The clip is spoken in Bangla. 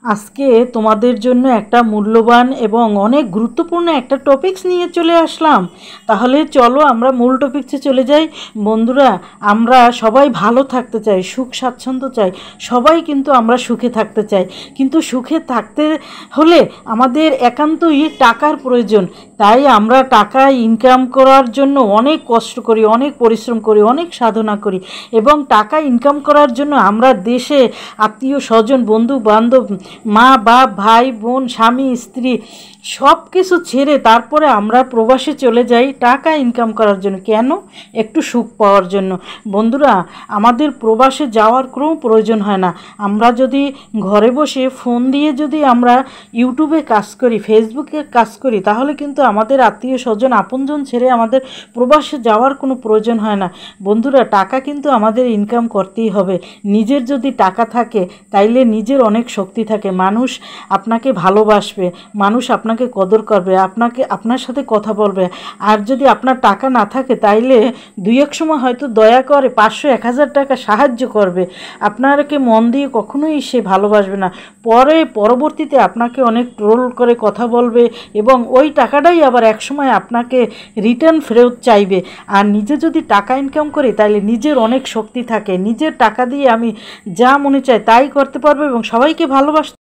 আজকে তোমাদের জন্য একটা মূল্যবান এবং অনেক গুরুত্বপূর্ণ একটা টপিকস নিয়ে চলে আসলাম। তাহলে চলো আমরা মূল টপিকসে চলে যাই। বন্ধুরা, আমরা সবাই ভালো থাকতে চাই, সুখ স্বাচ্ছন্দ্য চাই, সবাই কিন্তু আমরা সুখে থাকতে চাই। কিন্তু সুখে থাকতে হলে আমাদের একান্তই টাকার প্রয়োজন। তাই আমরা টাকা ইনকাম করার জন্য অনেক কষ্ট করি, অনেক পরিশ্রম করি, অনেক সাধনা করি এবং টাকা ইনকাম করার জন্য আমরা দেশে আত্মীয় স্বজন, বন্ধু বান্ধব, মা বাপ, ভাই বোন, স্বামী স্ত্রী সব কিছু ছেড়ে তারপরে আমরা প্রবাসে চলে যাই টাকা ইনকাম করার জন্য। কেন? একটু সুখ পাওয়ার জন্য। বন্ধুরা, আমাদের প্রবাসে যাওয়ার কোনো প্রয়োজন হয় না। আমরা যদি ঘরে বসে ফোন দিয়ে যদি আমরা ইউটিউবে কাজ করি, ফেসবুকে কাজ করি, তাহলে কিন্তু আমাদের আত্মীয় স্বজন আপনজন ছেড়ে আমাদের প্রবাসে যাওয়ার কোনো প্রয়োজন হয় না। বন্ধুরা, টাকা কিন্তু আমাদের ইনকাম করতেই হবে। নিজের যদি টাকা থাকে তাইলে নিজের অনেক শক্তি থাকে। মানুষ আপনাকে ভালোবাসবে, মানুষ আপনাকে কদর করবে, আপনার সাথে কথা বলবে। আর যদি আপনার টাকা না থাকে তাইলে দুই এক সময় হয়তো দয়া করে 500-1000 টাকা সাহায্য করবে, আপনাকে মন দিয়ে কখনোই সে ভালোবাসবে না। পরবর্তীতে আপনাকে অনেক ট্রোল করে কথা বলবে এবং ওই টাকাটাই আবার একসময় আপনাকে রিটার্ন ফেরত চাইবে। আর নিজে যদি টাকা ইনকাম করি তাইলে নিজের অনেক শক্তি থাকে। নিজের টাকা দিয়ে আমি যা মনে চাই তাই করতে পারবো এবং সবাইকে ভালোবাসতে